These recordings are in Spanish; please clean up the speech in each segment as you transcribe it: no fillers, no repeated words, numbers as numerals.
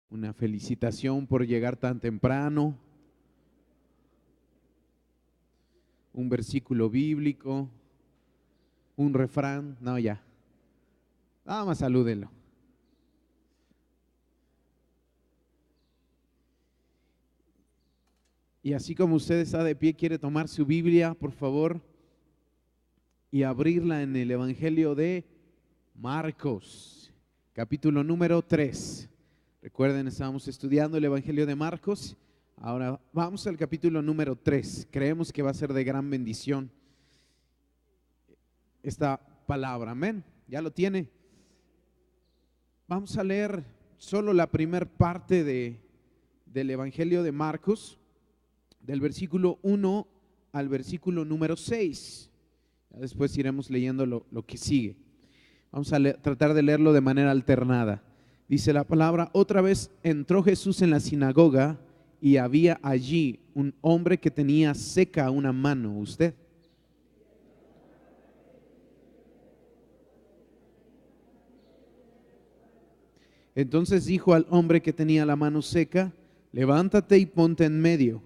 Una felicitación por llegar tan temprano, un versículo bíblico, un refrán, no ya, nada más salúdenlo. Y así como usted está de pie, quiere tomar su Biblia, por favor, y abrirla en el Evangelio de Marcos, capítulo número 3. Recuerden, estábamos estudiando el Evangelio de Marcos. Ahora vamos al capítulo número 3. Creemos que va a ser de gran bendición esta palabra. Amén. ¿Ya lo tiene? Vamos a leer solo la primera parte del Evangelio de Marcos, del versículo 1 al versículo número 6. Ya después iremos leyendo lo que sigue. Vamos a tratar de leerlo de manera alternada. Dice la palabra: otra vez entró Jesús en la sinagoga y había allí un hombre que tenía seca una mano. ¿Usted? Entonces dijo al hombre que tenía la mano seca: levántate y ponte en medio.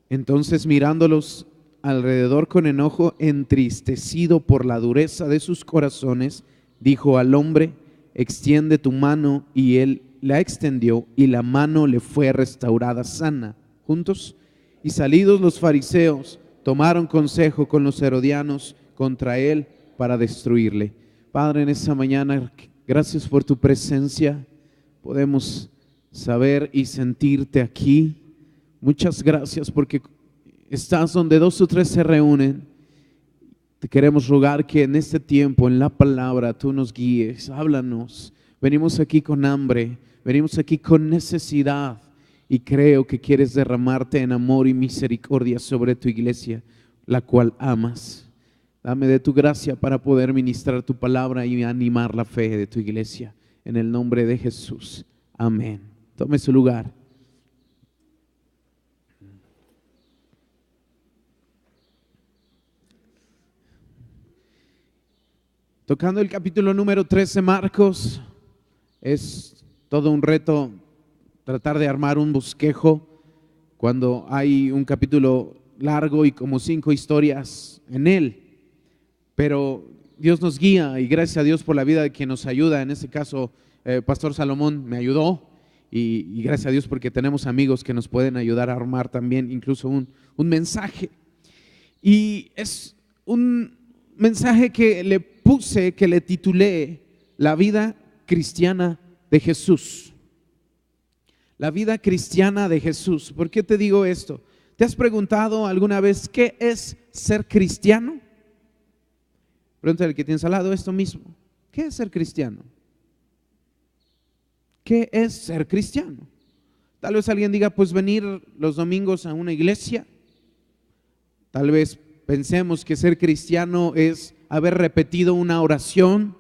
Entonces, mirándolos alrededor con enojo, entristecido por la dureza de sus corazones, dijo al hombre: extiende tu mano. Y él la extendió, y la mano le fue restaurada sana. Juntos. Y salidos los fariseos, tomaron consejo con los herodianos contra él para destruirle. Padre, en esta mañana, gracias por tu presencia. Podemos saber y sentirte aquí. Muchas gracias porque estás donde dos o tres se reúnen. Te queremos rogar que en este tiempo, en la palabra, tú nos guíes, háblanos. Venimos aquí con hambre, venimos aquí con necesidad y creo que quieres derramarte en amor y misericordia sobre tu iglesia, la cual amas. Dame de tu gracia para poder ministrar tu palabra y animar la fe de tu iglesia. En el nombre de Jesús. Amén. Tome su lugar. Tocando el capítulo número 13 de Marcos, es todo un reto tratar de armar un bosquejo cuando hay un capítulo largo y como 5 historias en él. Pero Dios nos guía y gracias a Dios por la vida de quien nos ayuda. En este caso, Pastor Salomón me ayudó y gracias a Dios porque tenemos amigos que nos pueden ayudar a armar también incluso un mensaje. Y es un mensaje que le puse, que le titulé La vida cristiana de Jesús. La vida cristiana de Jesús. ¿Por qué te digo esto? ¿Te has preguntado alguna vez qué es ser cristiano? Pregúntale al que tienes al lado esto mismo. ¿Qué es ser cristiano? ¿Qué es ser cristiano? Tal vez alguien diga, pues venir los domingos a una iglesia. Tal vez pensemos que ser cristiano es haber repetido una oración.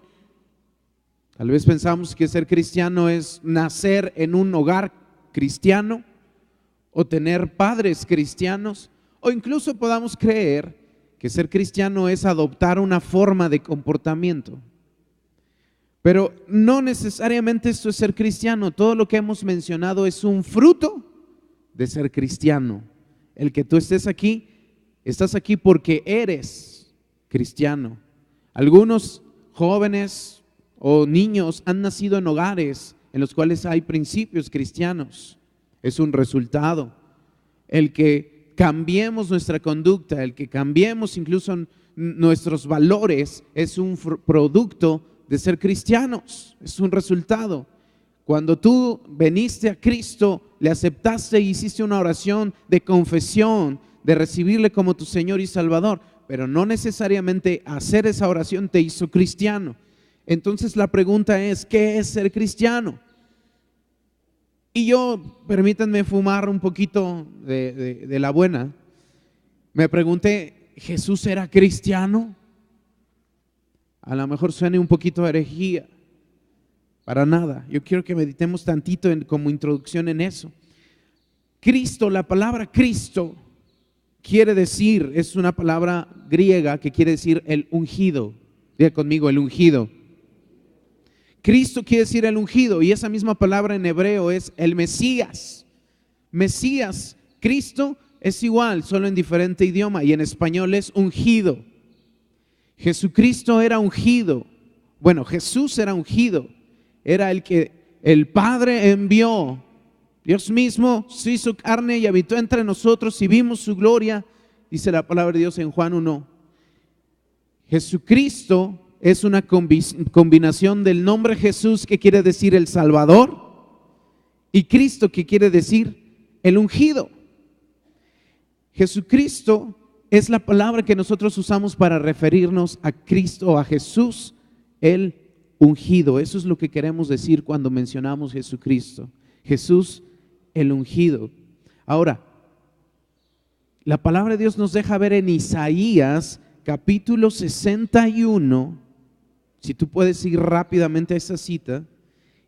Tal vez pensamos que ser cristiano es nacer en un hogar cristiano o tener padres cristianos, o incluso podamos creer que ser cristiano es adoptar una forma de comportamiento. Pero no necesariamente esto es ser cristiano. Todo lo que hemos mencionado es un fruto de ser cristiano. El que tú estés aquí, estás aquí porque eres cristiano. Algunos jóvenes o niños han nacido en hogares en los cuales hay principios cristianos. Es un resultado. El que cambiemos nuestra conducta, el que cambiemos incluso nuestros valores, es un producto de ser cristianos. Es un resultado. Cuando tú veniste a Cristo, le aceptaste y hiciste una oración de confesión, de recibirle como tu Señor y Salvador, pero no necesariamente hacer esa oración te hizo cristiano. Entonces la pregunta es, ¿qué es ser cristiano? Y yo, permítanme fumar un poquito de la buena, me pregunté, ¿Jesús era cristiano? A lo mejor suene un poquito a herejía. Para nada. Yo quiero que meditemos tantito como introducción en eso. Cristo, la palabra Cristo, quiere decir, es una palabra griega que quiere decir el ungido. Diga conmigo, el ungido. Cristo quiere decir el ungido, y esa misma palabra en hebreo es el Mesías. Mesías, Cristo es igual, solo en diferente idioma, y en español es ungido. Jesucristo era ungido. Bueno, Jesús era ungido. Era el que el Padre envió. Dios mismo se hizo carne y habitó entre nosotros y vimos su gloria, dice la palabra de Dios en Juan 1. Jesucristo es una combinación del nombre Jesús, que quiere decir el Salvador, y Cristo, que quiere decir el ungido. Jesucristo es la palabra que nosotros usamos para referirnos a Cristo o a Jesús, el ungido. Eso es lo que queremos decir cuando mencionamos Jesucristo. Jesús el ungido. Ahora, la palabra de Dios nos deja ver en Isaías capítulo 61, si tú puedes ir rápidamente a esa cita,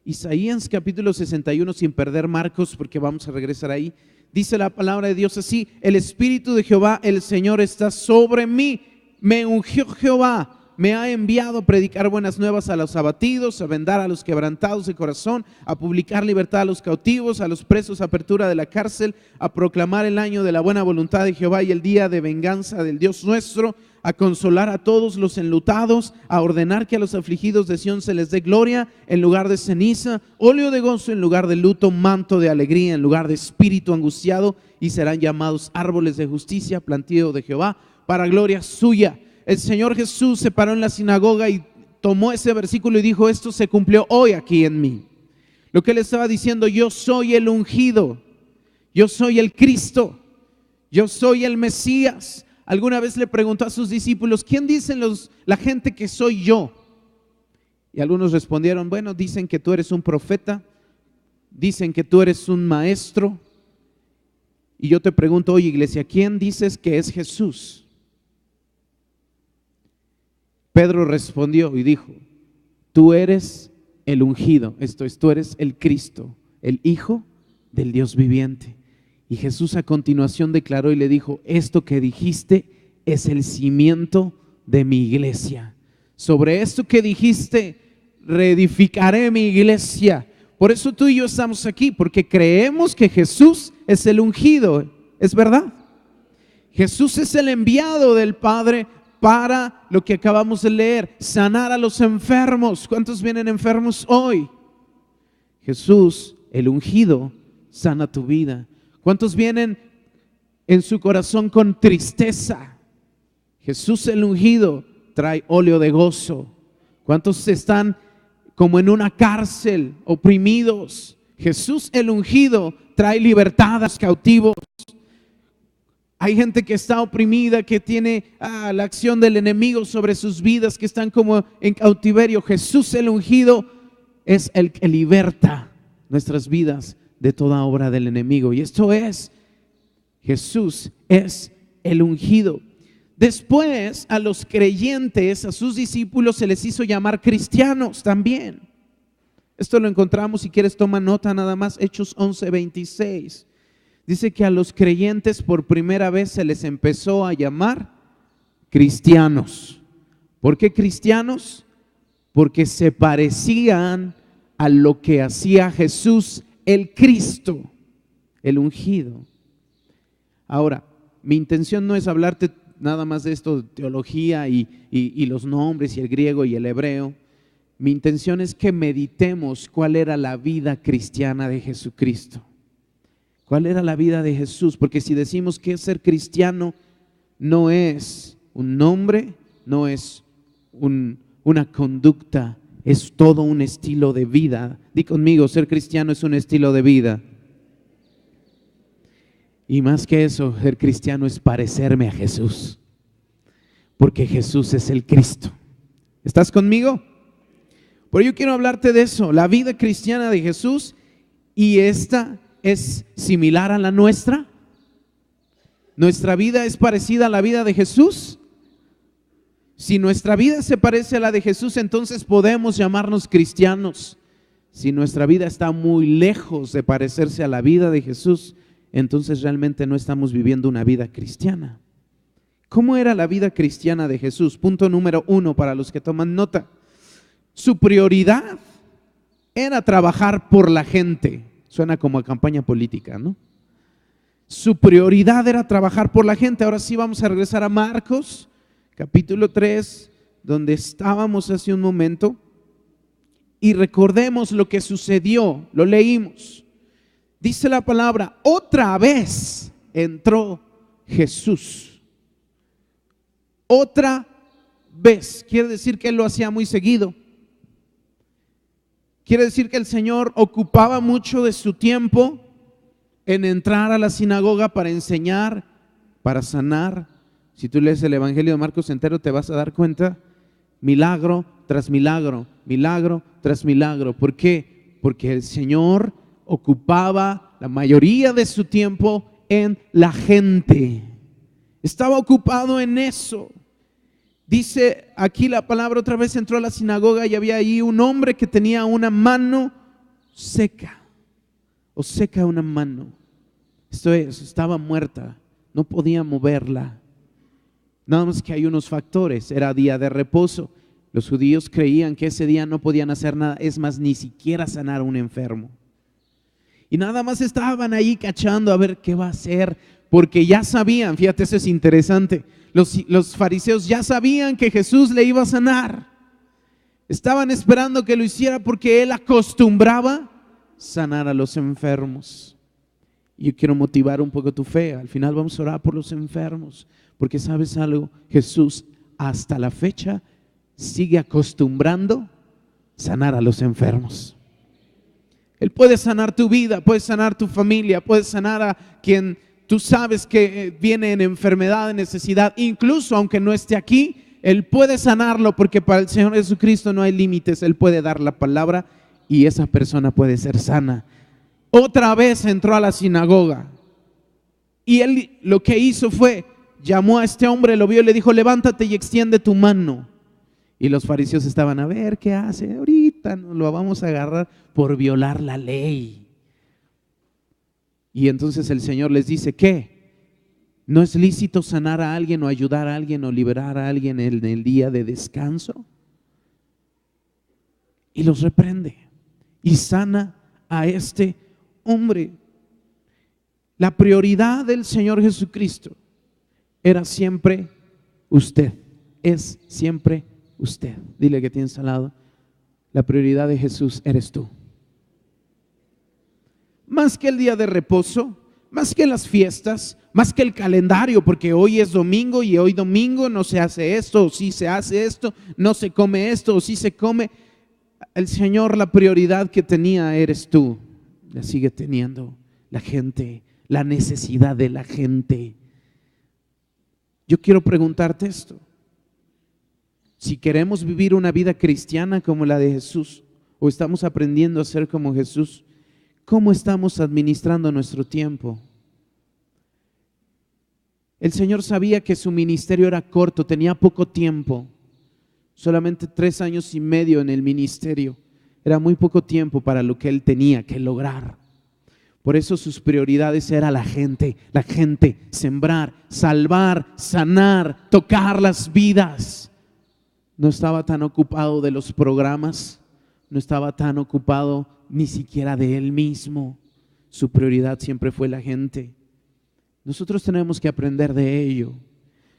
Isaías capítulo 61, sin perder Marcos, porque vamos a regresar ahí. Dice la palabra de Dios así: el Espíritu de Jehová, el Señor, está sobre mí. Me ungió Jehová, me ha enviado a predicar buenas nuevas a los abatidos, a vendar a los quebrantados de corazón, a publicar libertad a los cautivos, a los presos apertura de la cárcel, a proclamar el año de la buena voluntad de Jehová y el día de venganza del Dios nuestro, a consolar a todos los enlutados, a ordenar que a los afligidos de Sión se les dé gloria en lugar de ceniza, óleo de gozo en lugar de luto, manto de alegría en lugar de espíritu angustiado, y serán llamados árboles de justicia, plantío de Jehová, para gloria suya. El Señor Jesús se paró en la sinagoga y tomó ese versículo y dijo: esto se cumplió hoy aquí en mí. Lo que él estaba diciendo: yo soy el ungido, yo soy el Cristo, yo soy el Mesías. Alguna vez le preguntó a sus discípulos: ¿quién dicen la gente que soy yo? Y algunos respondieron: bueno, dicen que tú eres un profeta, dicen que tú eres un maestro. Y yo te pregunto hoy, iglesia, ¿quién dices que es Jesús? Pedro respondió y dijo: tú eres el ungido, esto es, tú eres el Cristo, el Hijo del Dios viviente. Y Jesús a continuación declaró y le dijo: esto que dijiste es el cimiento de mi iglesia. Sobre esto que dijiste reedificaré mi iglesia. Por eso tú y yo estamos aquí, porque creemos que Jesús es el ungido. ¿Es verdad? Jesús es el enviado del Padre para lo que acabamos de leer: sanar a los enfermos. ¿Cuántos vienen enfermos hoy? Jesús, el ungido, sana tu vida. ¿Cuántos vienen en su corazón con tristeza? Jesús, el ungido, trae óleo de gozo. ¿Cuántos están como en una cárcel, oprimidos? Jesús, el ungido, trae libertad a los cautivos. Hay gente que está oprimida, que tiene la acción del enemigo sobre sus vidas, que están como en cautiverio. Jesús, el ungido, es el que liberta nuestras vidas de toda obra del enemigo. Y esto es, Jesús es el ungido. Después, a los creyentes, a sus discípulos, se les hizo llamar cristianos también. Esto lo encontramos, si quieres toma nota nada más, Hechos 11:26. Dice que a los creyentes por primera vez se les empezó a llamar cristianos. ¿Por qué cristianos? Porque se parecían a lo que hacía Jesús, el Cristo, el ungido. Ahora, mi intención no es hablarte nada más de esto, de teología y los nombres y el griego y el hebreo. Mi intención es que meditemos cuál era la vida cristiana de Jesucristo. ¿Cuál era la vida de Jesús? Porque si decimos que ser cristiano no es un nombre, no es una conducta, es todo un estilo de vida. Di conmigo, ser cristiano es un estilo de vida. Y más que eso, ser cristiano es parecerme a Jesús, porque Jesús es el Cristo. ¿Estás conmigo? Pero yo quiero hablarte de eso, la vida cristiana de Jesús, y esta es similar a la nuestra. ¿Nuestra vida es parecida a la vida de Jesús? Si nuestra vida se parece a la de Jesús, entonces podemos llamarnos cristianos. Si nuestra vida está muy lejos de parecerse a la vida de Jesús, entonces realmente no estamos viviendo una vida cristiana. ¿Cómo era la vida cristiana de Jesús? Punto número 1 para los que toman nota. Su prioridad era trabajar por la gente. Suena como a campaña política, ¿no? Su prioridad era trabajar por la gente. Ahora sí vamos a regresar a Marcos, capítulo 3, donde estábamos hace un momento. Y recordemos lo que sucedió, lo leímos. Dice la palabra, otra vez entró Jesús. Otra vez. Quiere decir que él lo hacía muy seguido. Quiere decir que el Señor ocupaba mucho de su tiempo en entrar a la sinagoga para enseñar, para sanar. Si tú lees el Evangelio de Marcos entero te vas a dar cuenta, milagro tras milagro, milagro tras milagro. ¿Por qué? Porque el Señor ocupaba la mayoría de su tiempo en la gente. Estaba ocupado en eso. Dice aquí la palabra, otra vez entró a la sinagoga y había ahí un hombre que tenía una mano seca, o seca una mano. Esto es, estaba muerta, no podía moverla. Nada más que hay unos factores, era día de reposo. Los judíos creían que ese día no podían hacer nada, es más, ni siquiera sanar a un enfermo. Y nada más estaban ahí cachando a ver qué va a hacer, porque ya sabían, fíjate, eso es interesante. Los fariseos ya sabían que Jesús le iba a sanar. Estaban esperando que lo hiciera porque él acostumbraba sanar a los enfermos. Y yo quiero motivar un poco tu fe. Al final vamos a orar por los enfermos, porque ¿sabes algo? Jesús hasta la fecha sigue acostumbrando sanar a los enfermos. Él puede sanar tu vida, puede sanar tu familia, puede sanar a quien tú sabes que viene en enfermedad, en necesidad, incluso aunque no esté aquí, Él puede sanarlo, porque para el Señor Jesucristo no hay límites. Él puede dar la palabra y esa persona puede ser sana. Otra vez entró a la sinagoga y él lo que hizo fue, llamó a este hombre, lo vio y le dijo, levántate y extiende tu mano. Y los fariseos estaban, a ver qué hace, ahorita nos lo vamos a agarrar por violar la ley. Y entonces el Señor les dice, ¿qué? ¿No es lícito sanar a alguien o ayudar a alguien o liberar a alguien en el día de descanso? Y los reprende y sana a este hombre. La prioridad del Señor Jesucristo era siempre usted, es siempre usted. Dile que tienes al lado, la prioridad de Jesús eres tú. Más que el día de reposo, más que las fiestas, más que el calendario, porque hoy es domingo y hoy domingo no se hace esto, o sí se hace esto, no se come esto, o sí se come. El Señor, la prioridad que tenía eres tú, la sigue teniendo la gente, la necesidad de la gente. Yo quiero preguntarte esto: si queremos vivir una vida cristiana como la de Jesús, o estamos aprendiendo a ser como Jesús, ¿cómo estamos administrando nuestro tiempo? El Señor sabía que su ministerio era corto, tenía poco tiempo, solamente 3 años y medio en el ministerio. Era muy poco tiempo para lo que Él tenía que lograr. Por eso sus prioridades eran la gente, sembrar, salvar, sanar, tocar las vidas. No estaba tan ocupado de los programas, no estaba tan ocupado ni siquiera de Él mismo. Su prioridad siempre fue la gente. Nosotros tenemos que aprender de ello.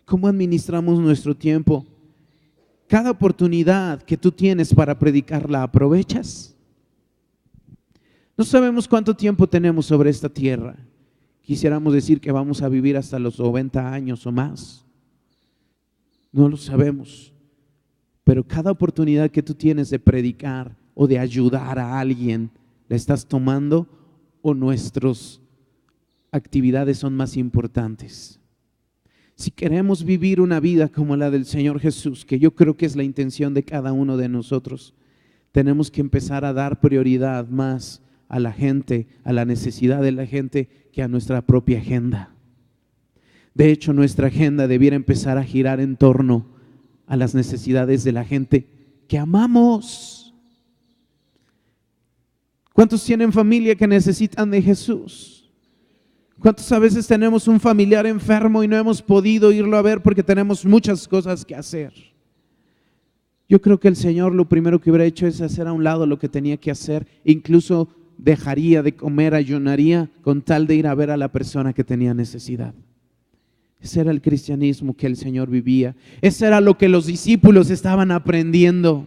¿Cómo administramos nuestro tiempo? Cada oportunidad que tú tienes para predicar, ¿la aprovechas? No sabemos cuánto tiempo tenemos sobre esta tierra. Quisiéramos decir que vamos a vivir hasta los 90 años o más. No lo sabemos. Pero cada oportunidad que tú tienes de predicar o de ayudar a alguien, ¿la estás tomando o nuestras actividades son más importantes? Si queremos vivir una vida como la del Señor Jesús, que yo creo que es la intención de cada uno de nosotros, tenemos que empezar a dar prioridad más a la gente, a la necesidad de la gente, que a nuestra propia agenda. De hecho, nuestra agenda debiera empezar a girar en torno a las necesidades de la gente que amamos. ¿Cuántos tienen familia que necesitan de Jesús? ¿Cuántas veces tenemos un familiar enfermo y no hemos podido irlo a ver porque tenemos muchas cosas que hacer? Yo creo que el Señor lo primero que hubiera hecho es hacer a un lado lo que tenía que hacer, incluso dejaría de comer, ayunaría con tal de ir a ver a la persona que tenía necesidad. Ese era el cristianismo que el Señor vivía. Ese era lo que los discípulos estaban aprendiendo.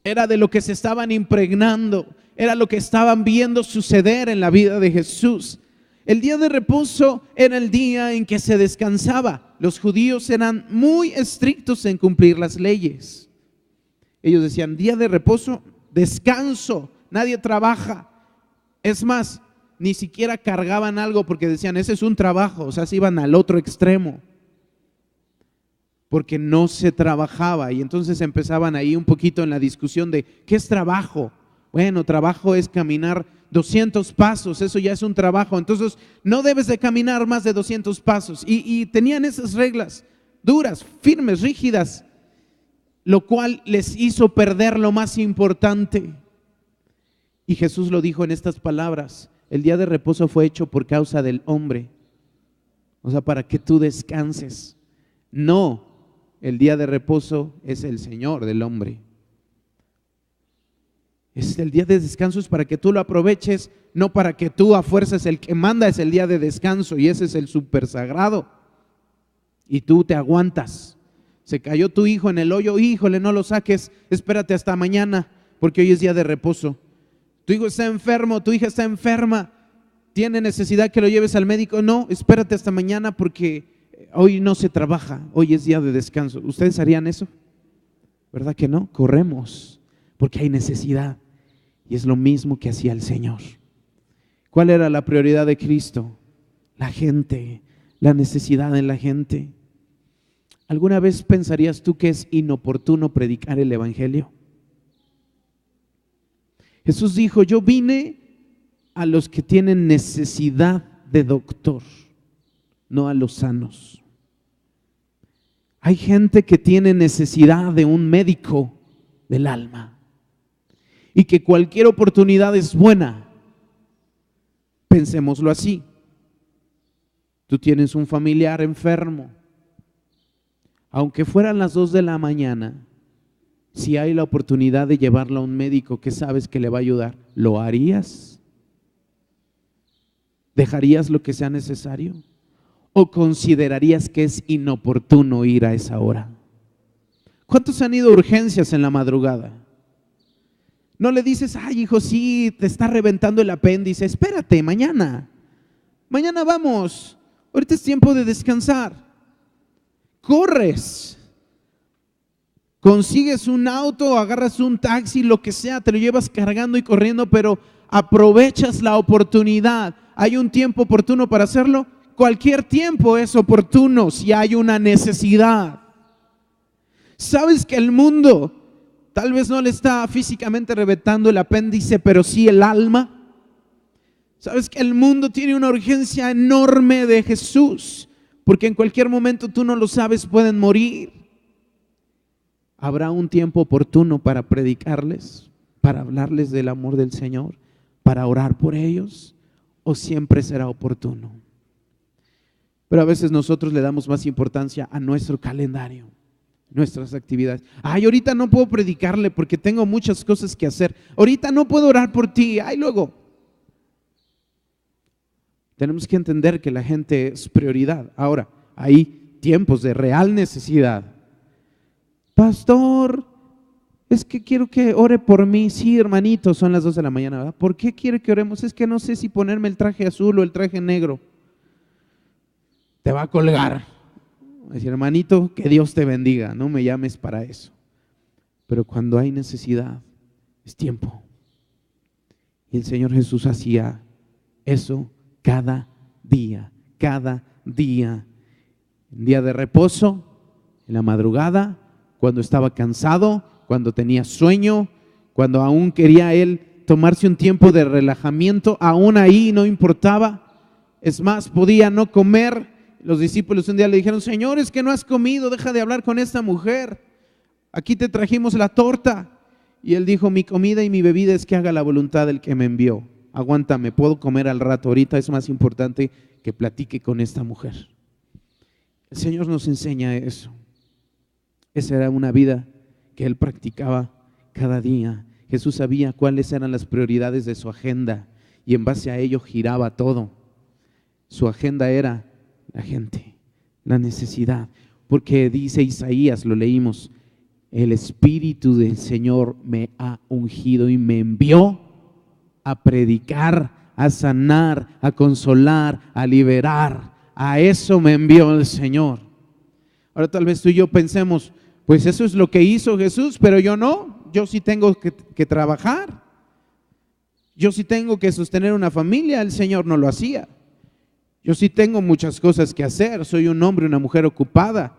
Era de lo que se estaban impregnando. Era lo que estaban viendo suceder en la vida de Jesús. El día de reposo era el día en que se descansaba. Los judíos eran muy estrictos en cumplir las leyes. Ellos decían, día de reposo, descanso, nadie trabaja. Es más, ni siquiera cargaban algo porque decían, ese es un trabajo, o sea, se iban al otro extremo. Porque no se trabajaba y entonces empezaban ahí un poquito en la discusión de, ¿qué es trabajo? Bueno, trabajo es caminar 200 pasos, eso ya es un trabajo, entonces no debes de caminar más de 200 pasos. Y tenían esas reglas duras, firmes, rígidas, lo cual les hizo perder lo más importante. Y Jesús lo dijo en estas palabras, el día de reposo fue hecho por causa del hombre, o sea, para que tú descanses. No, el día de reposo es el Señor del hombre. El día de descanso es para que tú lo aproveches, no para que tú a fuerzas. El que manda es el día de descanso y ese es el súper sagrado. Y tú te aguantas. Se cayó tu hijo en el hoyo, híjole, no lo saques, espérate hasta mañana porque hoy es día de reposo. Tu hijo está enfermo, tu hija está enferma, tiene necesidad que lo lleves al médico. No, espérate hasta mañana porque hoy no se trabaja, hoy es día de descanso. ¿Ustedes harían eso? ¿Verdad que no? Corremos porque hay necesidad. Y es lo mismo que hacía el Señor. ¿Cuál era la prioridad de Cristo? La gente, la necesidad de la gente. ¿Alguna vez pensarías tú que es inoportuno predicar el evangelio? Jesús dijo, yo vine a los que tienen necesidad de doctor, no a los sanos. Hay gente que tiene necesidad de un médico del alma. Y que cualquier oportunidad es buena. Pensémoslo así. Tú tienes un familiar enfermo. Aunque fueran las 2 de la mañana, si hay la oportunidad de llevarlo a un médico que sabes que le va a ayudar, ¿lo harías? ¿Dejarías lo que sea necesario? ¿O considerarías que es inoportuno ir a esa hora? ¿Cuántos han ido a urgencias en la madrugada? No le dices, ay hijo, sí, te está reventando el apéndice, espérate, mañana vamos, ahorita es tiempo de descansar. Corres, consigues un auto, agarras un taxi, lo que sea, te lo llevas cargando y corriendo, pero aprovechas la oportunidad. ¿Hay un tiempo oportuno para hacerlo? Cualquier tiempo es oportuno si hay una necesidad. ¿Sabes que el mundo tal vez no le está físicamente reventando el apéndice, pero sí el alma? ¿Sabes que el mundo tiene una urgencia enorme de Jesús? Porque en cualquier momento, tú no lo sabes, pueden morir. ¿Habrá un tiempo oportuno para predicarles, para hablarles del amor del Señor, para orar por ellos? ¿O siempre será oportuno? Pero a veces nosotros le damos más importancia a nuestro calendario, nuestras actividades. Ay, ahorita no puedo predicarle porque tengo muchas cosas que hacer. Ahorita no puedo orar por ti. Ay, luego. Tenemos que entender que la gente es prioridad. Ahora, hay tiempos de real necesidad. Pastor, es que quiero que ore por mí. Sí, hermanito, son las 2 de la mañana, ¿verdad? ¿Por qué quiere que oremos? Es que no sé si ponerme el traje azul o el traje negro. Te va a colgar. Decir, hermanito, que Dios te bendiga, no me llames para eso. Pero cuando hay necesidad, es tiempo. Y el Señor Jesús hacía eso cada día, cada día. En día de reposo, en la madrugada, cuando estaba cansado, cuando tenía sueño, cuando aún quería él tomarse un tiempo de relajamiento, aún ahí no importaba. Es más, podía no comer. Los discípulos un día le dijeron, Señor, es que no has comido, deja de hablar con esta mujer. Aquí te trajimos la torta. Y él dijo, mi comida y mi bebida es que haga la voluntad del que me envió. aguántame, puedo comer al rato, ahorita es más importante que platique con esta mujer. El Señor nos enseña eso. Esa era una vida que Él practicaba cada día. Jesús sabía cuáles eran las prioridades de su agenda y en base a ello giraba todo. Su agenda era la gente, la necesidad, porque dice Isaías, lo leímos, el Espíritu del Señor me ha ungido y me envió a predicar, a sanar, a consolar, a liberar. A eso me envió el Señor. Ahora tal vez tú y yo pensemos, pues eso es lo que hizo Jesús, pero yo no. Yo sí tengo que trabajar. Yo sí tengo que sostener una familia. El Señor no lo hacía. Yo sí tengo muchas cosas que hacer. Soy un hombre, una mujer ocupada.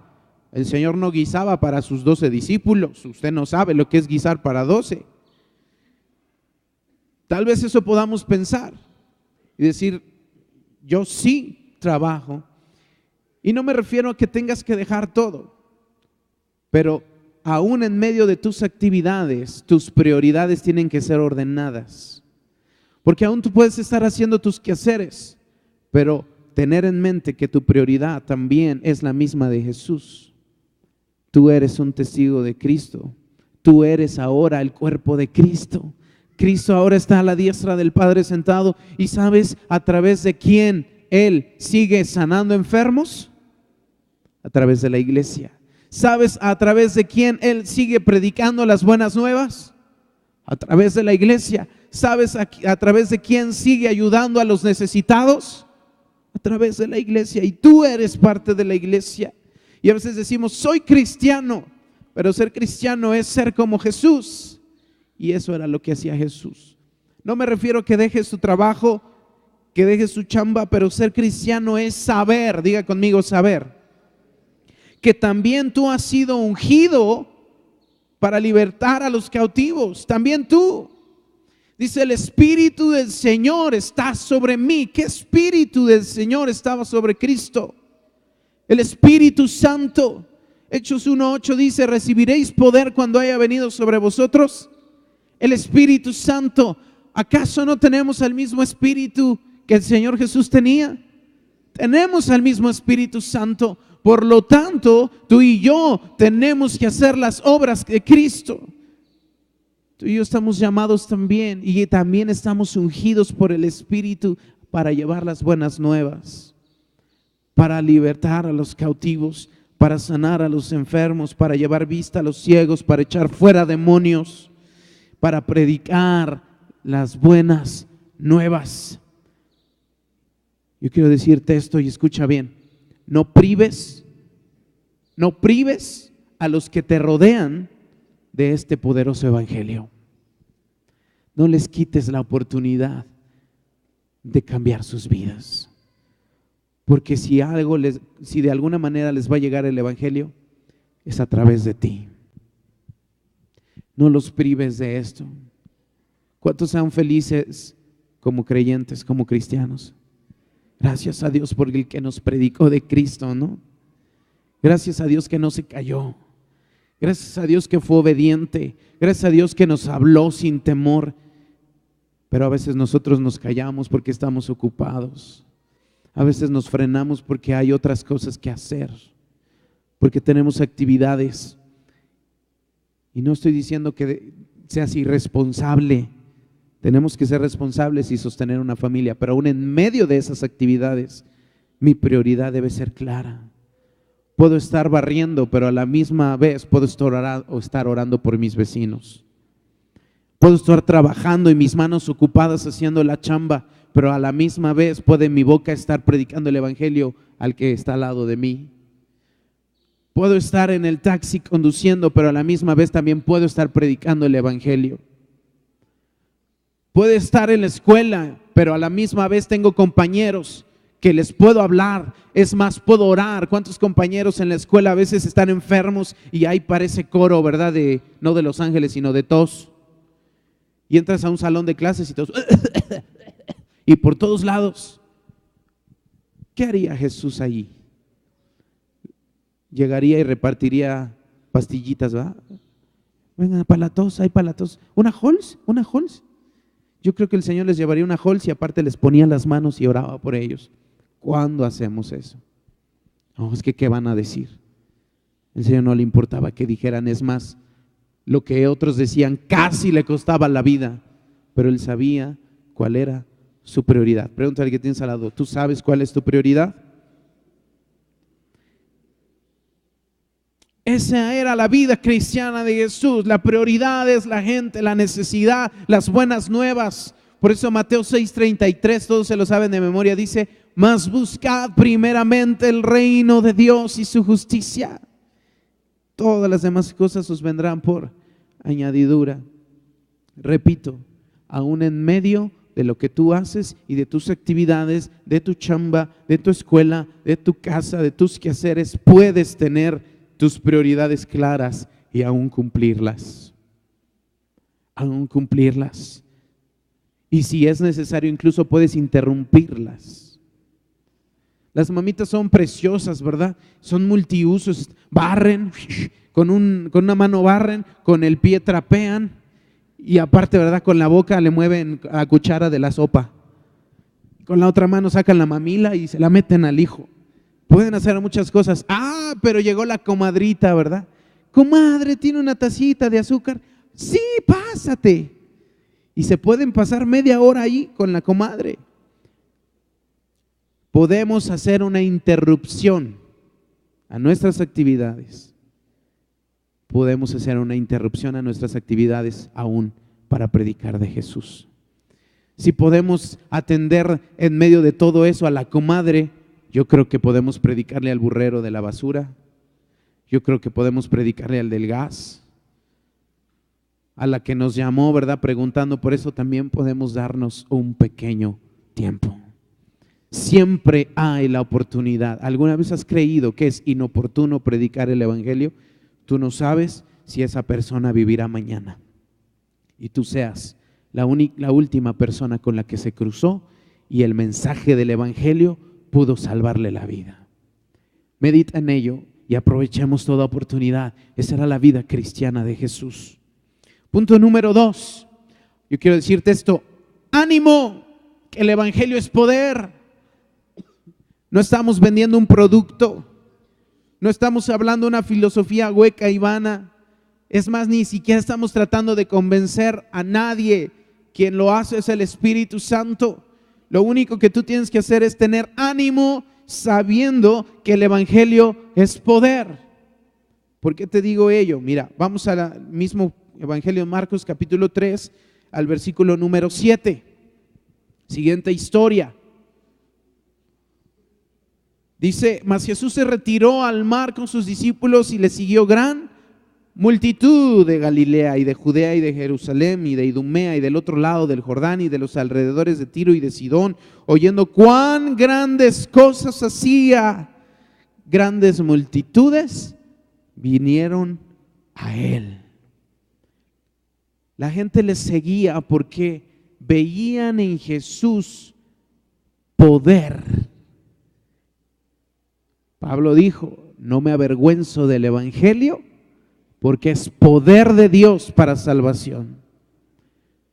El Señor no guisaba para sus 12 discípulos. Usted no sabe lo que es guisar para 12. Tal vez eso podamos pensar y decir, yo sí trabajo. Y no me refiero a que tengas que dejar todo, pero aún en medio de tus actividades, tus prioridades tienen que ser ordenadas. Porque aún tú puedes estar haciendo tus quehaceres, pero tener en mente que tu prioridad también es la misma de Jesús. Tú eres un testigo de Cristo. Tú eres ahora el cuerpo de Cristo. Cristo ahora está a la diestra del Padre sentado. ¿Y sabes a través de quién Él sigue sanando enfermos? A través de la iglesia. ¿Sabes a través de quién Él sigue predicando las buenas nuevas? A través de la iglesia. ¿Sabes a través de quién sigue ayudando a los necesitados? A través de la iglesia. Y tú eres parte de la iglesia. Y a veces decimos, soy cristiano, pero ser cristiano es ser como Jesús. Y eso era lo que hacía Jesús. No me refiero a que dejes tu trabajo, que dejes tu chamba, pero ser cristiano es saber, diga conmigo saber, que también tú has sido ungido para libertar a los cautivos, también tú. Dice, el Espíritu del Señor está sobre mí. ¿Qué Espíritu del Señor estaba sobre Cristo? El Espíritu Santo. Hechos 1:8 dice, recibiréis poder cuando haya venido sobre vosotros el Espíritu Santo. ¿Acaso no tenemos el mismo Espíritu que el Señor Jesús tenía? Tenemos el mismo Espíritu Santo. Por lo tanto, tú y yo tenemos que hacer las obras de Cristo. Tú y yo estamos llamados también y también estamos ungidos por el Espíritu para llevar las buenas nuevas, para libertar a los cautivos, para sanar a los enfermos, para llevar vista a los ciegos, para echar fuera demonios, para predicar las buenas nuevas. Yo quiero decirte esto y escucha bien. No prives a los que te rodean de este poderoso evangelio. No les quites la oportunidad de cambiar sus vidas. Porque si de alguna manera les va a llegar el evangelio, es a través de ti. No los prives de esto. ¿Cuántos sean felices como creyentes, como cristianos? Gracias a Dios por el que nos predicó de Cristo, ¿no? Gracias a Dios que no se cayó. Gracias a Dios que fue obediente. Gracias a Dios que nos habló sin temor. Pero a veces nosotros nos callamos porque estamos ocupados. A veces nos frenamos porque hay otras cosas que hacer, porque tenemos actividades. Y no estoy diciendo que seas irresponsable. Tenemos que ser responsables y sostener una familia, pero aún en medio de esas actividades, mi prioridad debe ser clara. Puedo estar barriendo, pero a la misma vez puedo estar orando por mis vecinos. Puedo estar trabajando y mis manos ocupadas haciendo la chamba, pero a la misma vez puede mi boca estar predicando el evangelio al que está al lado de mí. Puedo estar en el taxi conduciendo, pero a la misma vez también puedo estar predicando el evangelio. Puedo estar en la escuela, pero a la misma vez tengo compañeros que les puedo hablar. Es más, puedo orar. ¿Cuántos compañeros en la escuela a veces están enfermos y ahí parece coro, verdad? No de los ángeles, sino de tos. Y entras a un salón de clases y todos y por todos lados. ¿Qué haría Jesús allí? Llegaría y repartiría pastillitas, ¿va? Vengan para la tos, hay para la tos. ¿Una Halls? Yo creo que el Señor les llevaría una holz y aparte les ponía las manos y oraba por ellos. ¿Cuándo hacemos eso? No, es que ¿qué van a decir? El Señor no le importaba que dijeran, es más, lo que otros decían casi le costaba la vida, pero Él sabía cuál era su prioridad. Pregúntale al que tienes al lado, ¿tú sabes cuál es tu prioridad? Esa era la vida cristiana de Jesús. La prioridad es la gente, la necesidad, las buenas nuevas. Por eso Mateo 6:33, todos se lo saben de memoria, dice, mas buscad primeramente el reino de Dios y su justicia. Todas las demás cosas os vendrán por añadidura. Repito, aún en medio de lo que tú haces y de tus actividades, de tu chamba, de tu escuela, de tu casa, de tus quehaceres, puedes tener tus prioridades claras y aún cumplirlas. Aún cumplirlas. Y si es necesario, incluso puedes interrumpirlas. Las mamitas son preciosas, ¿verdad? Son multiusos. Barren, con una mano barren, con el pie trapean y aparte, ¿verdad? Con la boca le mueven a la cuchara de la sopa. Con la otra mano sacan la mamila y se la meten al hijo. Pueden hacer muchas cosas. Ah, pero llegó la comadrita, ¿verdad? Comadre, ¿tiene una tacita de azúcar? Sí, pásate. Y se pueden pasar media hora ahí con la comadre. Podemos hacer una interrupción a nuestras actividades. Podemos hacer una interrupción a nuestras actividades aún para predicar de Jesús. Si podemos atender en medio de todo eso a la comadre, yo creo que podemos predicarle al burrero de la basura. Yo creo que podemos predicarle al del gas, a la que nos llamó, ¿verdad? Preguntando por eso, también podemos darnos un pequeño tiempo. Siempre hay la oportunidad. ¿Alguna vez has creído que es inoportuno predicar el evangelio? Tú no sabes si esa persona vivirá mañana y tú seas la última persona con la que se cruzó y el mensaje del evangelio pudo salvarle la vida. Medita en ello y aprovechemos toda oportunidad. Esa era la vida cristiana de Jesús. Punto número 2. Yo quiero decirte esto: ánimo, que el evangelio es poder. No estamos vendiendo un producto, no estamos hablando de una filosofía hueca y vana. Es más, ni siquiera estamos tratando de convencer a nadie. Quien lo hace es el Espíritu Santo. Lo único que tú tienes que hacer es tener ánimo, sabiendo que el evangelio es poder. ¿Por qué te digo ello? Mira, vamos al mismo evangelio de Marcos capítulo 3, al versículo número 7. Siguiente historia. Dice, mas Jesús se retiró al mar con sus discípulos y le siguió gran multitud de Galilea y de Judea y de Jerusalén y de Idumea y del otro lado del Jordán y de los alrededores de Tiro y de Sidón, oyendo cuán grandes cosas hacía. Grandes multitudes vinieron a él. La gente le seguía porque veían en Jesús poder. Pablo dijo, no me avergüenzo del evangelio porque es poder de Dios para salvación.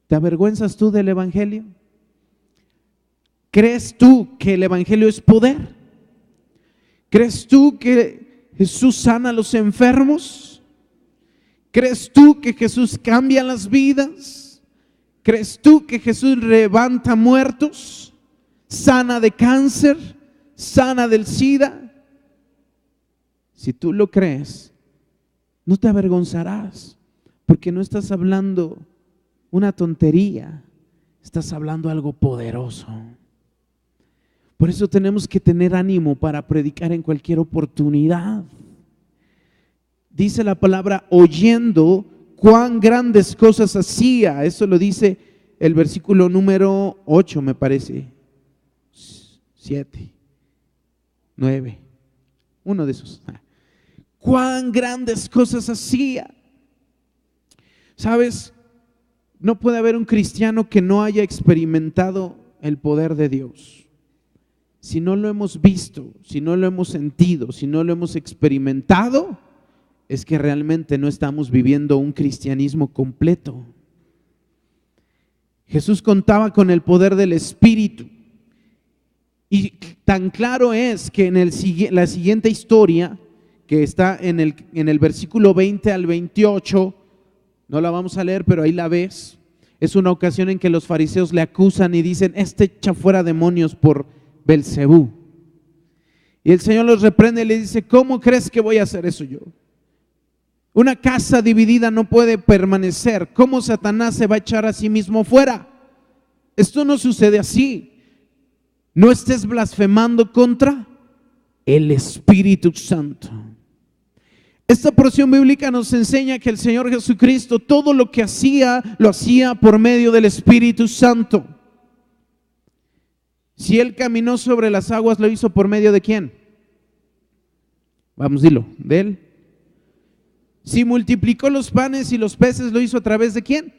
¿Te avergüenzas tú del evangelio? ¿Crees tú que el evangelio es poder? ¿Crees tú que Jesús sana a los enfermos? ¿Crees tú que Jesús cambia las vidas? ¿Crees tú que Jesús levanta muertos? ¿Sana de cáncer? ¿Sana del SIDA? Si tú lo crees, no te avergonzarás, porque no estás hablando una tontería, estás hablando algo poderoso. Por eso tenemos que tener ánimo para predicar en cualquier oportunidad. Dice la palabra, oyendo cuán grandes cosas hacía. Eso lo dice el versículo número 8, me parece. 7, 9, uno de esos. Cuán grandes cosas hacía. ¿Sabes? No puede haber un cristiano que no haya experimentado el poder de Dios. Si no lo hemos visto, si no lo hemos sentido, si no lo hemos experimentado, es que realmente no estamos viviendo un cristianismo completo. Jesús contaba con el poder del Espíritu. Y tan claro es que en la siguiente historia, que está en el versículo 20 al 28, no la vamos a leer, pero ahí la ves. Es una ocasión en que los fariseos le acusan y dicen: este echa fuera demonios por Belcebú. Y el Señor los reprende y le dice: ¿cómo crees que voy a hacer eso yo? Una casa dividida no puede permanecer. ¿Cómo Satanás se va a echar a sí mismo fuera? Esto no sucede así. No estés blasfemando contra el Espíritu Santo. Esta porción bíblica nos enseña que el Señor Jesucristo todo lo que hacía, lo hacía por medio del Espíritu Santo. Si Él caminó sobre las aguas, ¿lo hizo por medio de quién? Vamos, dilo, de Él. Si multiplicó los panes y los peces, ¿lo hizo a través de quién?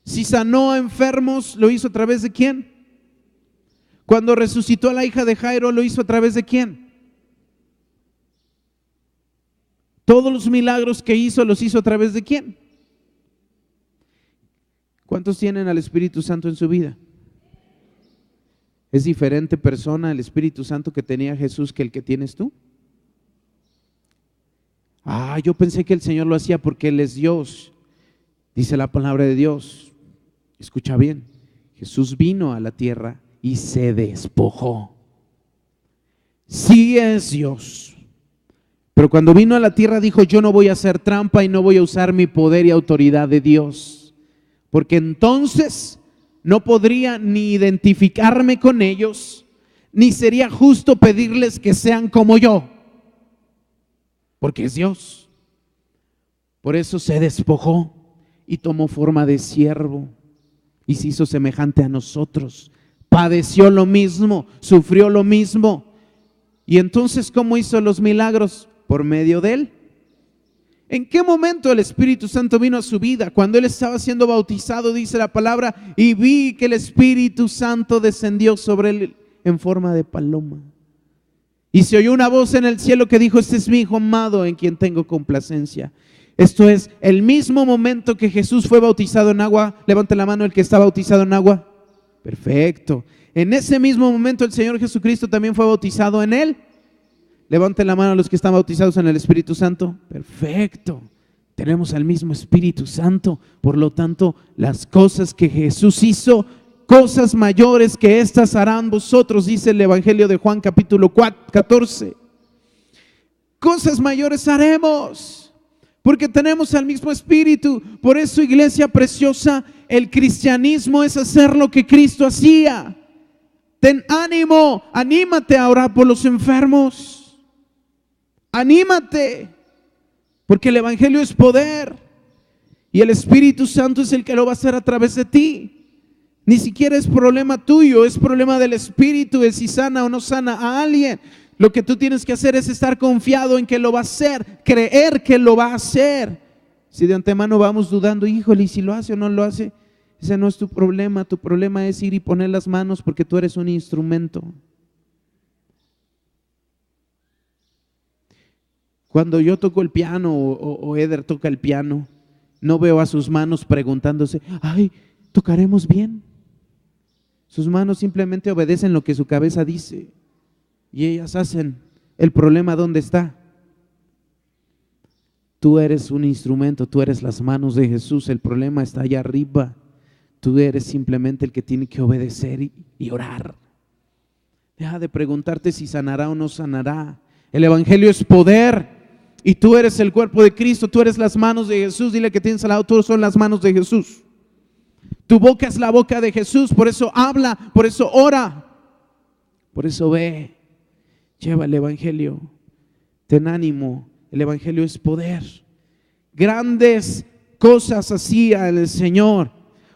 Si sanó a enfermos, ¿lo hizo a través de quién? Cuando resucitó a la hija de Jairo, ¿lo hizo a través de quién? Todos los milagros que hizo, ¿los hizo a través de quién? ¿Cuántos tienen al Espíritu Santo en su vida? ¿Es diferente persona el Espíritu Santo que tenía Jesús que el que tienes tú? Yo pensé que el Señor lo hacía porque Él es Dios. Dice la palabra de Dios. Escucha bien. Jesús vino a la tierra y se despojó. Sí es Dios. Pero cuando vino a la tierra dijo: yo no voy a hacer trampa y no voy a usar mi poder y autoridad de Dios. Porque entonces no podría ni identificarme con ellos, ni sería justo pedirles que sean como yo. Porque es Dios. Por eso se despojó y tomó forma de siervo y se hizo semejante a nosotros. Padeció lo mismo, sufrió lo mismo. Y entonces, ¿cómo hizo los milagros? Por medio de Él. ¿En qué momento el Espíritu Santo vino a su vida? Cuando Él estaba siendo bautizado, dice la palabra: y vi que el Espíritu Santo descendió sobre Él en forma de paloma. Y se oyó una voz en el cielo que dijo: este es mi Hijo amado, en quien tengo complacencia. Esto es el mismo momento que Jesús fue bautizado en agua. Levante la mano el que está bautizado en agua. Perfecto. En ese mismo momento el Señor Jesucristo también fue bautizado en Él. Levante la mano a los que están bautizados en el Espíritu Santo. Perfecto. Tenemos al mismo Espíritu Santo. Por lo tanto, las cosas que Jesús hizo, cosas mayores que estas harán vosotros, dice el Evangelio de Juan capítulo 14. Cosas mayores haremos, porque tenemos al mismo Espíritu. Por eso, iglesia preciosa, el cristianismo es hacer lo que Cristo hacía. Ten ánimo, anímate a orar por los enfermos. Anímate, porque el Evangelio es poder y el Espíritu Santo es el que lo va a hacer a través de ti. Ni siquiera es problema tuyo, es problema del Espíritu, de si sana o no sana a alguien. Lo que tú tienes que hacer es estar confiado en que lo va a hacer, creer que lo va a hacer. Si de antemano vamos dudando, híjole, ¿y si lo hace o no lo hace? Ese no es tu problema es ir y poner las manos, porque tú eres un instrumento. Cuando yo toco el piano o Eder toca el piano, no veo a sus manos preguntándose: ¿tocaremos bien? Sus manos simplemente obedecen lo que su cabeza dice y ellas hacen. ¿El problema dónde está? Tú eres un instrumento, tú eres las manos de Jesús. El problema está allá arriba. Tú eres simplemente el que tiene que obedecer y orar. Deja de preguntarte si sanará o no sanará. El Evangelio es poder. Y tú eres el cuerpo de Cristo, tú eres las manos de Jesús. Dile que tienes al lado: tú son las manos de Jesús. Tu boca es la boca de Jesús, por eso habla, por eso ora, por eso ve, lleva el Evangelio. Ten ánimo, el Evangelio es poder. Grandes cosas hacía el Señor.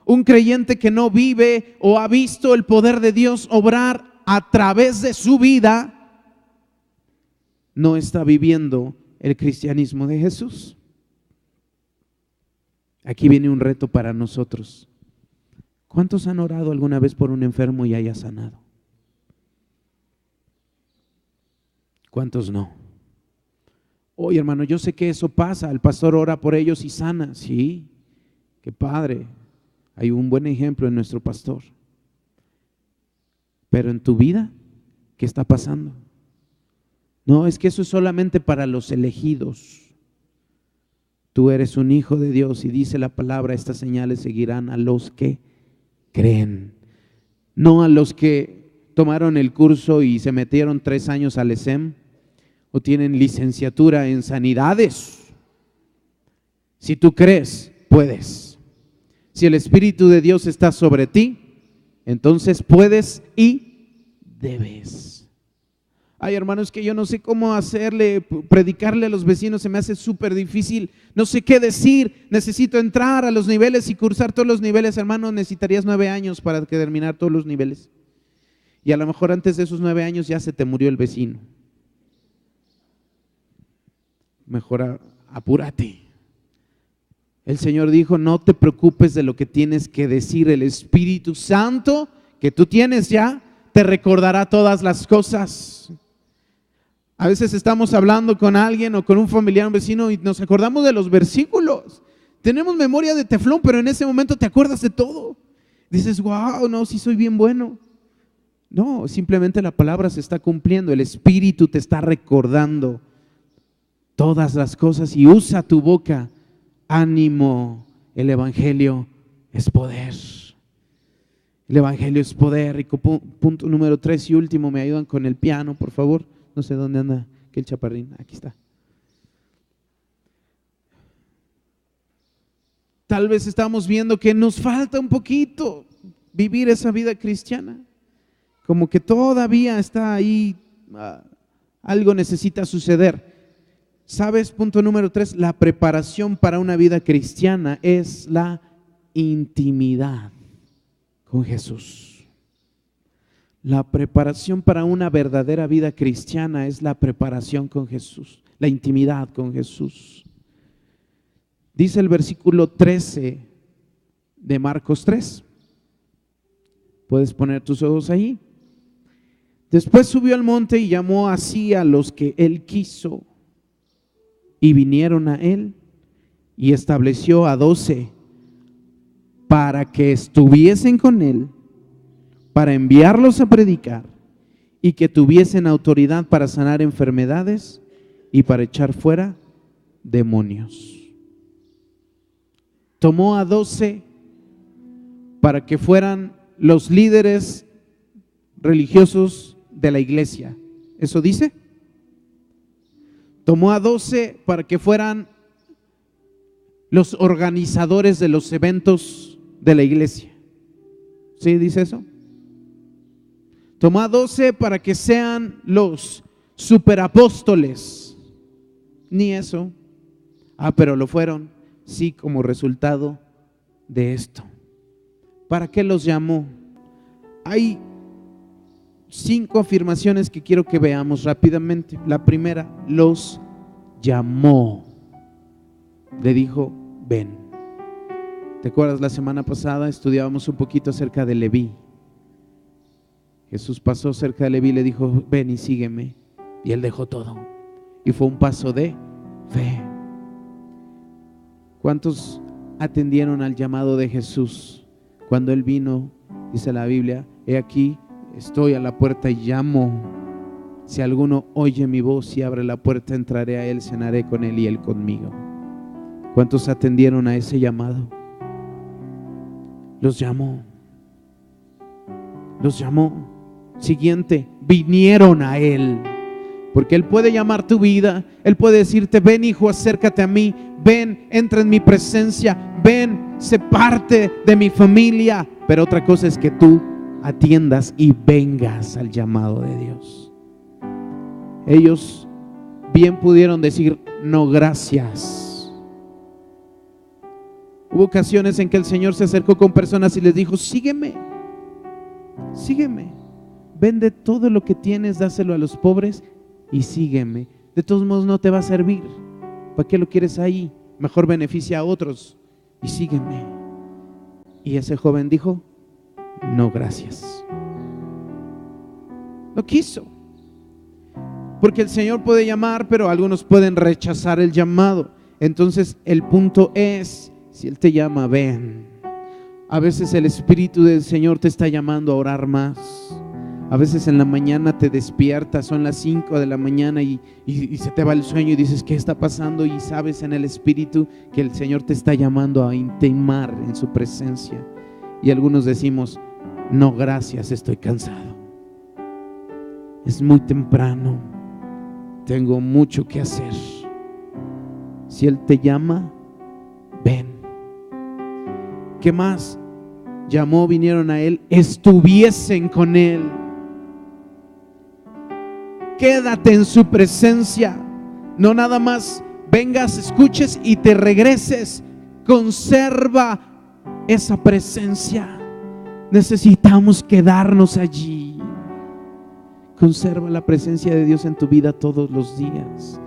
Un creyente que no vive o ha visto el poder de Dios obrar a través de su vida, no está viviendo el cristianismo de Jesús. Aquí viene un reto para nosotros. ¿Cuántos han orado alguna vez por un enfermo y haya sanado? ¿Cuántos no? Oye, hermano, yo sé que eso pasa. El pastor ora por ellos y sana. Sí, qué padre. Hay un buen ejemplo en nuestro pastor. Pero en tu vida, ¿qué está pasando? No, es que eso es solamente para los elegidos. Tú eres un hijo de Dios y dice la palabra, estas señales seguirán a los que creen. No a los que tomaron el curso y se metieron 3 años al ESEM o tienen licenciatura en sanidades. Si tú crees, puedes. Si el Espíritu de Dios está sobre ti, entonces puedes y debes. Ay, hermanos, que yo no sé cómo predicarle a los vecinos, se me hace súper difícil, no sé qué decir, necesito entrar a los niveles y cursar todos los niveles. Hermano, necesitarías 9 años para terminar todos los niveles. Y a lo mejor antes de esos 9 años ya se te murió el vecino. Mejor apúrate. El Señor dijo, no te preocupes de lo que tienes que decir. El Espíritu Santo que tú tienes ya te recordará todas las cosas. A veces estamos hablando con alguien o con un familiar, un vecino, y nos acordamos de los versículos. Tenemos memoria de teflón, pero en ese momento te acuerdas de todo. Dices, wow, no, sí soy bien bueno. No, simplemente la palabra se está cumpliendo. El Espíritu te está recordando todas las cosas y usa tu boca. Ánimo, el Evangelio es poder. El Evangelio es poder. Y punto número 3 y último, me ayudan con el piano, por favor. No sé dónde anda aquel chaparrín. Aquí está. Tal vez estamos viendo que nos falta un poquito vivir esa vida cristiana. Como que todavía está ahí, algo necesita suceder. ¿Sabes? Punto número 3, la preparación para una vida cristiana es la intimidad con Jesús. La preparación para una verdadera vida cristiana es la preparación con Jesús, la intimidad con Jesús. Dice el versículo 13 de Marcos 3. Puedes poner tus ojos ahí. Después subió al monte y llamó así a los que él quiso, y vinieron a él, y estableció a 12 para que estuviesen con él, para enviarlos a predicar, y que tuviesen autoridad para sanar enfermedades y para echar fuera demonios. Tomó a 12 para que fueran los líderes religiosos de la iglesia. ¿Eso dice? Tomó a 12 para que fueran los organizadores de los eventos de la iglesia. ¿Sí dice eso? Tomó a 12 para que sean los superapóstoles. Ni eso. Pero lo fueron. Sí, como resultado de esto. ¿Para qué los llamó? Hay 5 afirmaciones que quiero que veamos rápidamente. La primera, los llamó. Le dijo, ven. ¿Te acuerdas? La semana pasada estudiábamos un poquito acerca de Leví. Jesús pasó cerca de Leví y le dijo, ven y sígueme. Y él dejó todo. Y fue un paso de fe. ¿Cuántos atendieron al llamado de Jesús? Cuando él vino, dice la Biblia, he aquí, estoy a la puerta y llamo. Si alguno oye mi voz y abre la puerta, entraré a él, cenaré con él y él conmigo. ¿Cuántos atendieron a ese llamado? Los llamó. Los llamó. Siguiente, vinieron a él. Porque él puede llamar tu vida. Él puede decirte, ven hijo, acércate a mí. Ven, entra en mi presencia. Ven, sé parte de mi familia. Pero otra cosa es que tú atiendas y vengas al llamado de Dios. Ellos bien pudieron decir, no gracias. Hubo ocasiones en que el Señor se acercó con personas y les dijo, sígueme, sígueme. Vende todo lo que tienes, dáselo a los pobres y sígueme. De todos modos no te va a servir. ¿Para qué lo quieres ahí? Mejor beneficia a otros y sígueme. Y ese joven dijo, no gracias. No quiso. Porque el Señor puede llamar, pero algunos pueden rechazar el llamado. Entonces el punto es, si Él te llama, ven. A veces el Espíritu del Señor te está llamando a orar más. A veces en la mañana te despiertas, son las 5 de la mañana y se te va el sueño y dices, ¿qué está pasando? Y sabes en el Espíritu que el Señor te está llamando a intimar en su presencia. Y algunos decimos, no, gracias, estoy cansado. Es muy temprano, tengo mucho que hacer. Si Él te llama, ven. ¿Qué más? Llamó, vinieron a Él, estuviesen con Él. Quédate en su presencia. No nada más vengas, escuches y te regreses. Conserva esa presencia. Necesitamos quedarnos allí. Conserva la presencia de Dios en tu vida todos los días.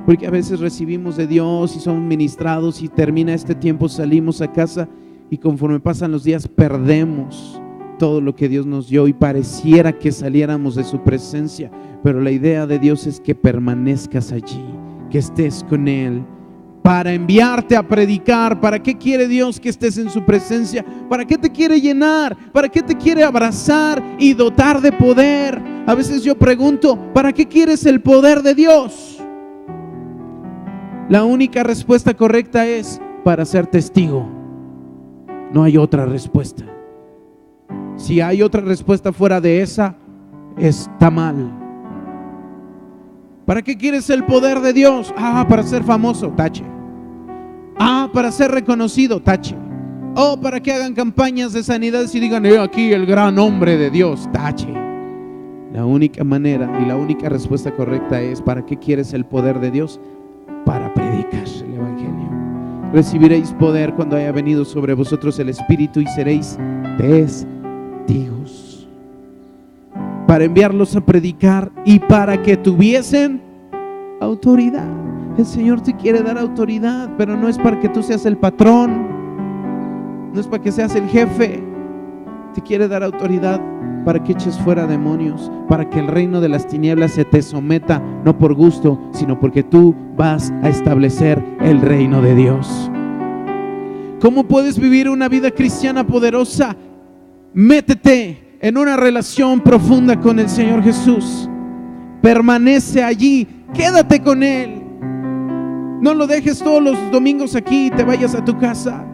Porque a veces recibimos de Dios y somos ministrados y termina este tiempo, salimos a casa y conforme pasan los días perdemos todo lo que Dios nos dio y pareciera que saliéramos de su presencia. Pero la idea de Dios es que permanezcas allí, que estés con Él para enviarte a predicar. ¿Para qué quiere Dios que estés en su presencia? ¿Para qué te quiere llenar? ¿Para qué te quiere abrazar y dotar de poder? A veces yo pregunto, ¿para qué quieres el poder de Dios? La única respuesta correcta es para ser testigo. No hay otra respuesta. Si hay otra respuesta fuera de esa, está mal. ¿Para qué quieres el poder de Dios? Para ser famoso, tache. Para ser reconocido, tache. Para que hagan campañas de sanidades y digan, aquí el gran hombre de Dios, tache. La única manera y la única respuesta correcta es, ¿para qué quieres el poder de Dios? Para predicar el Evangelio. Recibiréis poder cuando haya venido sobre vosotros el Espíritu y seréis testigos. Para enviarlos a predicar y para que tuviesen autoridad. El Señor te quiere dar autoridad, pero no es para que tú seas el patrón, no es para que seas el jefe. Te quiere dar autoridad para que eches fuera demonios, para que el reino de las tinieblas se te someta, no por gusto, sino porque tú vas a establecer el reino de Dios. ¿Cómo puedes vivir una vida cristiana poderosa? Métete en una relación profunda con el Señor Jesús. Permanece allí, quédate con Él. No lo dejes todos los domingos aquí y te vayas a tu casa.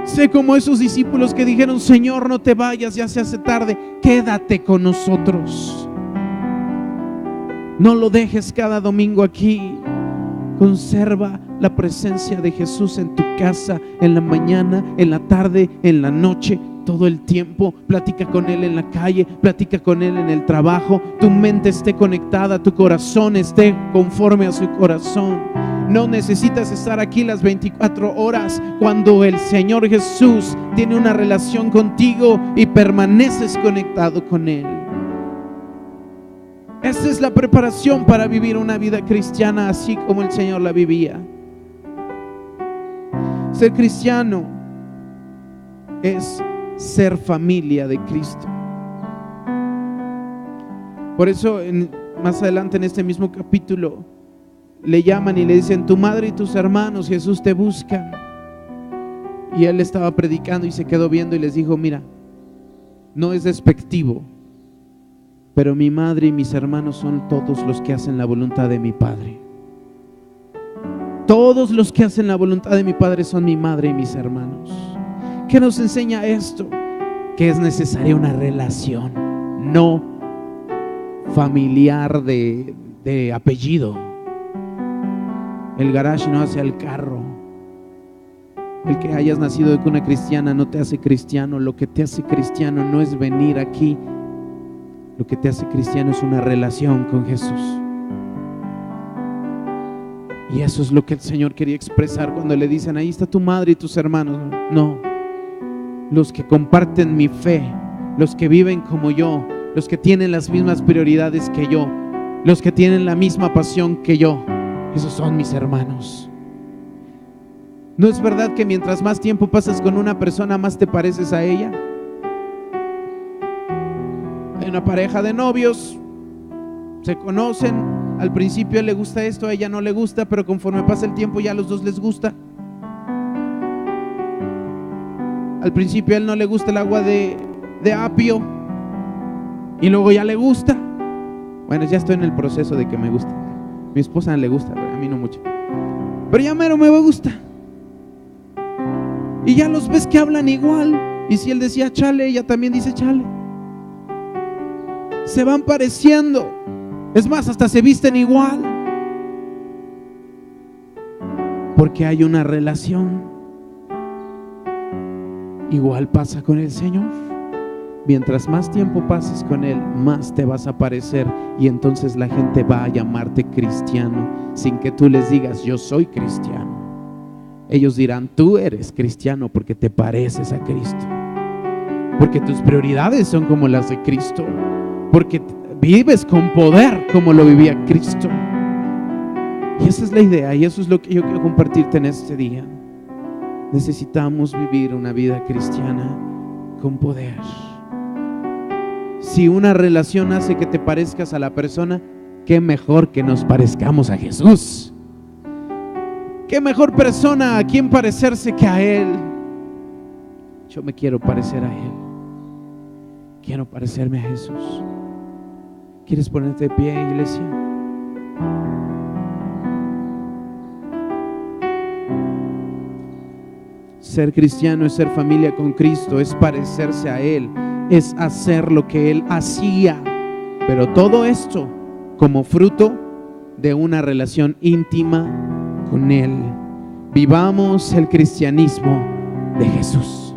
Sé como esos discípulos que dijeron, Señor, no te vayas, ya se hace tarde. Quédate con nosotros. No lo dejes cada domingo aquí. Conserva la presencia de Jesús en tu casa, en la mañana, en la tarde, en la noche, todo el tiempo. Platica con Él en la calle, platica con Él en el trabajo. Tu mente esté conectada, tu corazón esté conforme a su corazón. No necesitas estar aquí las 24 horas cuando el Señor Jesús tiene una relación contigo y permaneces conectado con Él. Esa es la preparación para vivir una vida cristiana así como el Señor la vivía. Ser cristiano es ser familia de Cristo. Por eso más adelante en este mismo capítulo le llaman y le dicen, tu madre y tus hermanos, Jesús, te buscan. Y él estaba predicando y se quedó viendo y les dijo, mira, no es despectivo, pero mi madre y mis hermanos son todos los que hacen la voluntad de mi Padre. Todos los que hacen la voluntad de mi Padre son mi madre y mis hermanos. ¿Qué nos enseña esto? Que es necesaria una relación, no familiar de apellido. El garage no hace al carro. El que hayas nacido de cuna cristiana no te hace cristiano. Lo que te hace cristiano no es venir aquí. Lo que te hace cristiano es una relación con Jesús. Y eso es lo que el Señor quería expresar cuando le dicen, ahí está tu madre y tus hermanos. No, los que comparten mi fe, los que viven como yo, los que tienen las mismas prioridades que yo, los que tienen la misma pasión que yo, esos son mis hermanos. ¿No es verdad que mientras más tiempo pasas con una persona, más te pareces a ella? Hay una pareja de novios, se conocen, al principio le gusta esto, a ella no le gusta, pero conforme pasa el tiempo ya a los dos les gusta. Al principio a él no le gusta el agua de apio y luego ya le gusta. Bueno, ya estoy en el proceso de que me gusta. Mi esposa le gusta, pero a mí no mucho. Pero ya mero me gusta. Y ya los ves que hablan igual. Y si él decía chale, ella también dice chale. Se van pareciendo. Es más, hasta se visten igual. Porque hay una relación. Igual pasa con el Señor. Mientras más tiempo pases con Él, más te vas a parecer. Y entonces la gente va a llamarte cristiano sin que tú les digas yo soy cristiano. Ellos dirán tú eres cristiano porque te pareces a Cristo, porque tus prioridades son como las de Cristo, porque vives con poder como lo vivía Cristo. Y esa es la idea, y eso es lo que yo quiero compartirte en este día. Necesitamos vivir una vida cristiana con poder. Si una relación hace que te parezcas a la persona, qué mejor que nos parezcamos a Jesús. Qué mejor persona a quien parecerse que a Él. Yo me quiero parecer a Él. Quiero parecerme a Jesús. ¿Quieres ponerte de pie, iglesia? Ser cristiano es ser familia con Cristo, es parecerse a Él, es hacer lo que Él hacía. Pero todo esto como fruto de una relación íntima con Él. Vivamos el cristianismo de Jesús.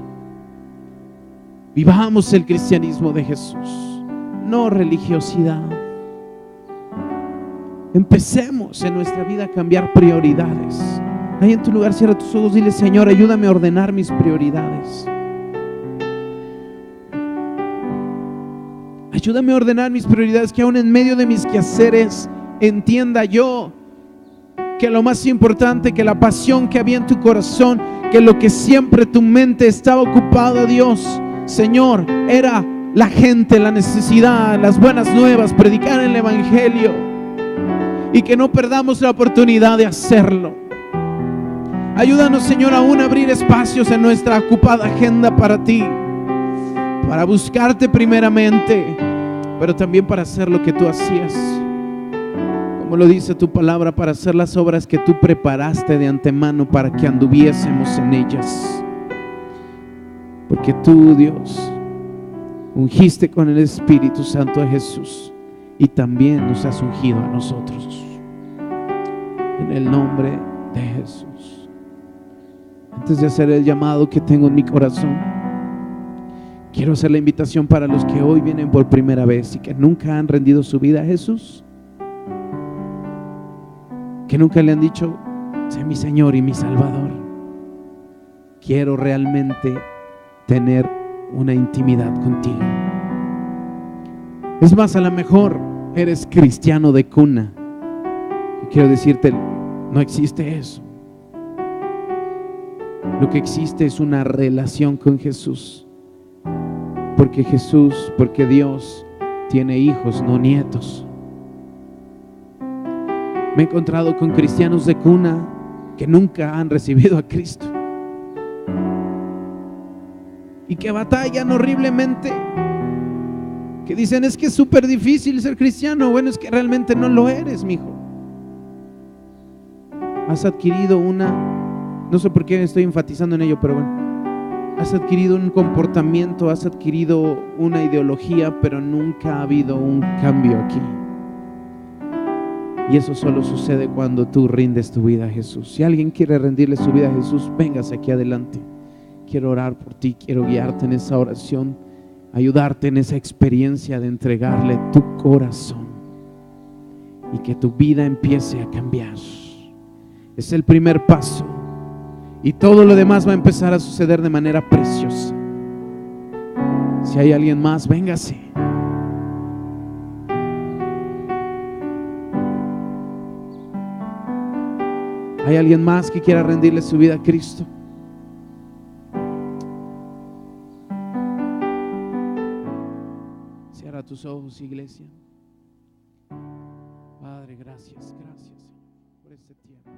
Vivamos el cristianismo de Jesús, no religiosidad. Empecemos en nuestra vida a cambiar prioridades. Ahí en tu lugar cierra tus ojos, dile Señor, ayúdame a ordenar mis prioridades. Ayúdame a ordenar mis prioridades, que aún en medio de mis quehaceres entienda yo que lo más importante, que la pasión que había en tu corazón, que lo que siempre tu mente estaba ocupada, Dios, Señor, era la gente, la necesidad, las buenas nuevas, predicar el evangelio, y que no perdamos la oportunidad de hacerlo. Ayúdanos, Señor, aún a abrir espacios en nuestra ocupada agenda para ti, para buscarte primeramente, pero también para hacer lo que tú hacías, como lo dice tu palabra, para hacer las obras que tú preparaste de antemano para que anduviésemos en ellas. Porque tú, Dios, ungiste con el Espíritu Santo a Jesús y también nos has ungido a nosotros. En el nombre de Jesús. Antes de hacer el llamado que tengo en mi corazón, quiero hacer la invitación para los que hoy vienen por primera vez y que nunca han rendido su vida a Jesús, que nunca le han dicho sé mi Señor y mi Salvador. Quiero realmente tener una intimidad contigo. Es más, a lo mejor eres cristiano de cuna. Y quiero decirte, no existe eso. Lo que existe es una relación con Jesús. Porque Dios tiene hijos, no nietos. Me he encontrado con cristianos de cuna que nunca han recibido a Cristo y que batallan horriblemente, que dicen es que es súper difícil ser cristiano. Bueno, es que realmente no lo eres, mijo. Has adquirido no sé por qué estoy enfatizando en ello, pero bueno, has adquirido un comportamiento, has adquirido una ideología, pero nunca ha habido un cambio aquí. Y eso solo sucede cuando tú rindes tu vida a Jesús. Si alguien quiere rendirle su vida a Jesús, véngase aquí adelante. Quiero orar por ti, quiero guiarte en esa oración, ayudarte en esa experiencia de entregarle tu corazón y que tu vida empiece a cambiar. Es el primer paso y todo lo demás va a empezar a suceder de manera preciosa. Si hay alguien más, véngase. ¿Hay alguien más que quiera rendirle su vida a Cristo? Cierra tus ojos, iglesia. Padre, gracias por este tiempo.